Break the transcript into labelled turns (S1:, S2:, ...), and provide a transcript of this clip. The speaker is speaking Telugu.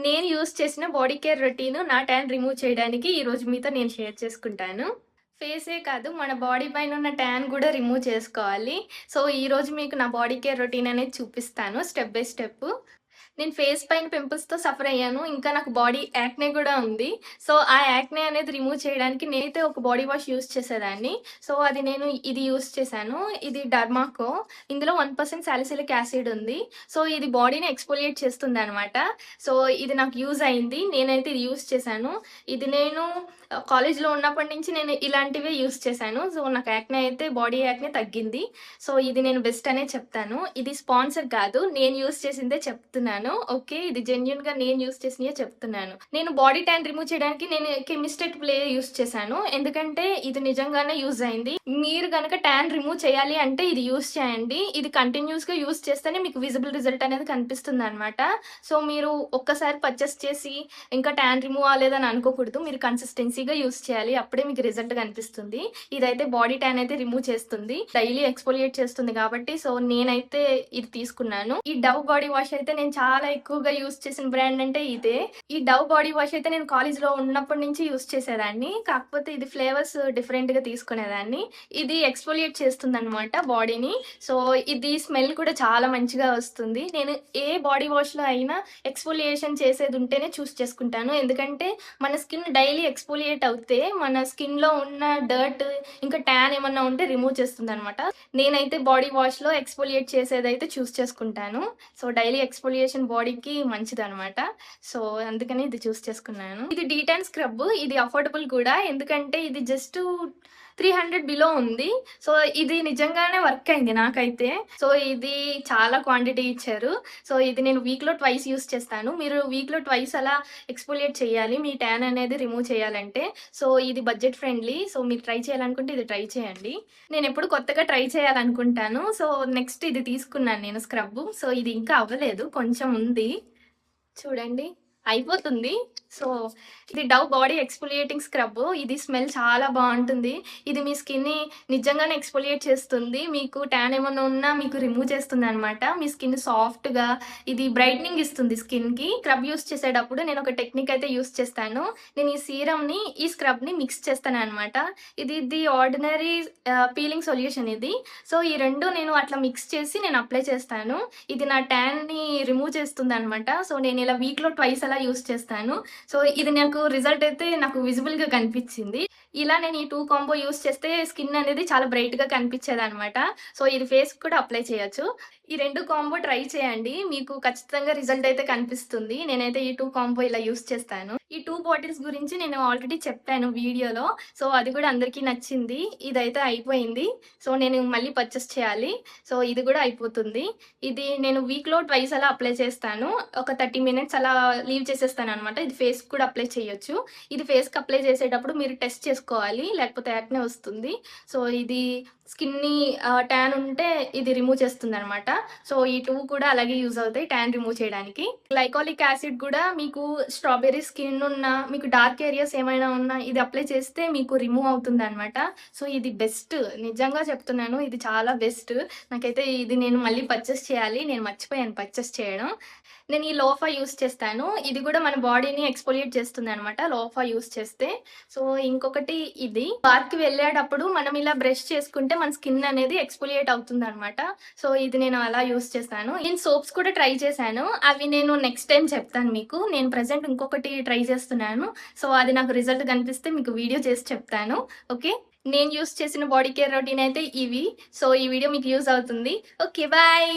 S1: నేను యూజ్ చేసిన బాడీ కేర్ రొటీన్ నా ట్యాన్ రిమూవ్ చేయడానికి ఈరోజు మీతో నేను షేర్ చేసుకుంటాను. ఫేసే కాదు మన బాడీ పైన ఉన్న ట్యాన్ కూడా రిమూవ్ చేసుకోవాలి. సో, ఈరోజు మీకు నా బాడీ కేర్ రొటీన్ అనేది చూపిస్తాను స్టెప్ బై స్టెప్. నేను ఫేస్ పైన పింపుల్స్‌తో సఫర్ అయ్యాను. ఇంకా నాకు బాడీ యాక్నే గూడా ఉంది. సో, ఆ యాక్నే అనేది రిమూవ్ చేయడానికి నేనైతే ఒక బాడీ వాష్ యూజ్ చేసేదాన్ని. సో, అది నేను ఇది యూజ్ చేశాను. ఇది డర్మాకో. ఇందులో 1% సాలిసిలిక్ యాసిడ్ ఉంది. సో, ఇది బాడీని ఎక్స్ఫోలియేట్ చేస్తుందనమాట. సో, ఇది నాకు యూజ్ అయింది. నేనైతే ఇది యూజ్ చేశాను. ఇది నేను కాలేజ్‌లో ఉన్నప్పటి నుంచి నేను ఇలాంటివే యూజ్ చేశాను. సో, నాకు యాక్నే అయితే బాడీ యాక్నే తగ్గింది. సో, ఇది నేను బెస్ట్ అనే చెప్తాను. ఇది స్పాన్సర్ కాదు. నేను యూజ్ చేసిందే చెప్తున్నాను. ఓకే. ఇది జెన్యూన్‌గా నేను యూజ్ చేసినయే చెప్తున్నాను. నేను బాడీ ట్యాన్ రిమూవ్ చేయడానికి నేను కెమిస్టెట్ ప్లే యూజ్ చేశాను. ఎందుకంటే ఇది నిజంగానే యూజ్ అయింది. మీరు గనక ట్యాన్ రిమూవ్ చేయాలి అంటే ఇది యూజ్ చేయండి. ఇది కంటిన్యూస్‌గా యూజ్ చేస్తేనే మీకు విజిబుల్ రిజల్ట్ అనేది కనిపిస్తుందనమాట. సో, మీరు ఒక్కసారి పర్చేస్ చేసి ఇంకా ట్యాన్ రిమూవ్ అవ్వలేదని అనుకోకూడదు. మీరు కన్సిస్టెన్సీగా యూజ్ చేయాలి. అప్పుడే మీకు రిజల్ట్ కనిపిస్తుంది. ఇదైతే బాడీ ట్యాన్ అయితే రిమూవ్ చేస్తుంది. డైలీ ఎక్స్‌ఫోలియేట్ చేస్తుంది కాబట్టి సో, నేనైతే ఇది తీసుకున్నాను. ఈ డవ్ బాడీ వాష్ అయితే నేను చాలా ఎక్కువగా యూజ్ చేసిన బ్రాండ్ అంటే ఇదే. ఈ డవ్ బాడీ వాష్ అయితే నేను కాలేజ్‌లో ఉన్నప్పటి నుంచి యూజ్ చేసేదాన్ని. కాకపోతే ఇది ఫ్లేవర్స్ డిఫరెంట్‌గా తీసుకునేదాన్ని. ఇది ఎక్స్‌ఫోలియేట్ చేస్తుందనమాట బాడీని. సో, ఇది స్మెల్ కూడా చాలా మంచిగా వస్తుంది. నేను ఏ బాడీ వాష్‌లో అయినా ఎక్స్‌ఫోలియేషన్ చేసేది ఉంటేనే చూస్ చేసుకుంటాను. ఎందుకంటే మన స్కిన్ డైలీ ఎక్స్‌ఫోలియేట్ అవుతే మన స్కిన్‌లో ఉన్న డర్ట్ ఇంకా ట్యాన్ ఏమన్నా ఉంటే రిమూవ్ చేస్తుందనమాట. నేనైతే బాడీ వాష్‌లో ఎక్స్‌ఫోలియేట్ చేసేదైతే చూస్ చేసుకుంటాను. సో, డైలీ ఎక్స్‌ఫోలియేషన్ బాడీకి మంచిదనమాట. సో, అందుకని ఇది చూస్ చేసుకున్నాను. ఇది డీటాన్ స్క్రబ్. ఇది అఫోర్డబుల్ కూడా. ఎందుకంటే ఇది జస్ట్ 300 బిలో ఉంది. సో, ఇది నిజంగానే వర్క్ అయింది నాకైతే. సో, ఇది చాలా క్వాంటిటీ ఇచ్చారు. సో, ఇది నేను వీక్‌లో ట్వైస్ యూజ్ చేస్తాను. మీరు వీక్‌లో ట్వైస్ అలా ఎక్స్‌ఫోలియేట్ చేయాలి. మీ ట్యాన్ అనేది రిమూవ్ చేయాలంటే. సో, ఇది బడ్జెట్ ఫ్రెండ్లీ. సో, మీరు ట్రై చేయాలనుకుంటే ఇది ట్రై చేయండి. నేనెప్పుడు కొత్తగా ట్రై చేయాలనుకుంటాను. సో, నెక్స్ట్ ఇది తీసుకున్నాను నేను స్క్రబ్బు. సో, ఇది ఇంకా అవ్వలేదు. కొంచెం ఉంది. చూడండి. అయిపోతుంది. సో, ఇది డవ్ బాడీ ఎక్స్‌ఫోలియేటింగ్ స్క్రబ్. ఇది స్మెల్ చాలా బావుంటుంది. ఇది మీ స్కిన్‌ని నిజంగానే ఎక్స్‌ఫోలియేట్ చేస్తుంది. మీకు ట్యాన్ ఏమన్నా ఉన్నా మీకు రిమూవ్ చేస్తుందనమాట. మీ స్కిన్ సాఫ్ట్‌గా ఇది బ్రైట్నింగ్ ఇస్తుంది స్కిన్‌కి. స్క్రబ్ యూజ్ చేసేటప్పుడు నేను ఒక టెక్నిక్ అయితే యూజ్ చేస్తాను. నేను ఈ సీరమ్‌ని, ఈ స్క్రబ్‌ని మిక్స్ చేస్తాననమాట. ఇది ఆర్డినరీ పీలింగ్ సొల్యూషన్ ఇది. సో, ఈ 2 నేను అట్లా మిక్స్ చేసి నేను అప్లై చేస్తాను. ఇది నా ట్యాన్‌ని రిమూవ్ చేస్తుందనమాట. సో, నేను ఇలా వీక్‌లో ట్వైస్ అలా యూజ్ చేస్తాను. సో, ఇది నాకు రిజల్ట్ అయితే నాకు విజిబుల్‌గా కనిపించింది. ఇలా నేను ఈ 2 కాంబో యూజ్ చేస్తే స్కిన్ అనేది చాలా బ్రైట్‌గా కనిపించేదనమాట. సో, ఇది ఫేస్‌కి కూడా అప్లై చేయొచ్చు. ఈ 2 కాంబో ట్రై చేయండి. మీకు ఖచ్చితంగా రిజల్ట్ అయితే కనిపిస్తుంది. నేనైతే ఈ 2 కాంబో ఇలా యూజ్ చేస్తాను. ఈ 2 బాటిల్స్ గురించి నేను ఆల్రెడీ చెప్పాను వీడియోలో. సో, అది కూడా అందరికీ నచ్చింది. ఇదైతే అయిపోయింది. సో, నేను మళ్ళీ పర్చేస్ చేయాలి. సో, ఇది కూడా అయిపోతుంది. ఇది నేను వీక్‌లో ట్వైస్ అలా అప్లై చేస్తాను. ఒక 30 మినిట్స్ అలా లీవ్ చేసేస్తాననమాట. ఇది ఫేస్‌కి కూడా అప్లై చేయొచ్చు. ఇది ఫేస్‌కి అప్లై చేసేటప్పుడు మీరు టెస్ట్ చేసుకోవాలి. లేకపోతే యాక్నే వస్తుంది. సో, ఇది స్కిన్‌ని ట్యాన్ ఉంటే ఇది రిమూవ్ చేస్తుందనమాట. సో, ఈ 2 కూడా అలాగే యూజ్ అవుతాయి ట్యాన్ రిమూవ్ చేయడానికి. గ్లైకాలిక్ యాసిడ్ కూడా మీకు స్ట్రాబెర్రీ స్కిన్ ఉన్నా, మీకు డార్క్ ఏరియాస్ ఏమైనా ఉన్నా ఇది అప్లై చేస్తే మీకు రిమూవ్ అవుతుందనమాట. సో, ఇది బెస్ట్. నిజంగా చెప్తున్నాను. ఇది చాలా బెస్ట్. నాకైతే ఇది నేను మళ్ళీ పర్చేస్ చేయాలి. నేను మర్చిపోయాను పర్చేస్ చేయడం. నేను ఈ లోఫా యూజ్ చేస్తాను. ఇది కూడా మన బాడీని ఎక్స్‌ఫోలియేట్ చేస్తుందనమాట లోఫా యూజ్ చేస్తే. సో, ఇంకొకటి ఇది. పార్క్‌కి వెళ్ళేటప్పుడు మనం ఇలా బ్రష్ చేసుకుంటే మన స్కిన్ అనేది ఎక్స్‌ఫోలియేట్ అవుతుందనమాట. సో, ఇది నేను అలా యూజ్ చేస్తాను. నేను సోప్స్ కూడా ట్రై చేశాను. అవి నేను నెక్స్ట్ టైమ్ చెప్తాను మీకు. నేను ప్రెజెంట్ ఇంకొకటి ట్రై చేస్తున్నాను. సో, అది నాకు రిజల్ట్ కనిపిస్తే మీకు వీడియో చేసి చెప్తాను. ఓకే. నేను యూజ్ చేసిన బాడీ కేర్ రొటీన్ అయితే ఇవి. సో, ఈ వీడియో మీకు యూజ్ అవుతుంది. ఓకే. బాయ్.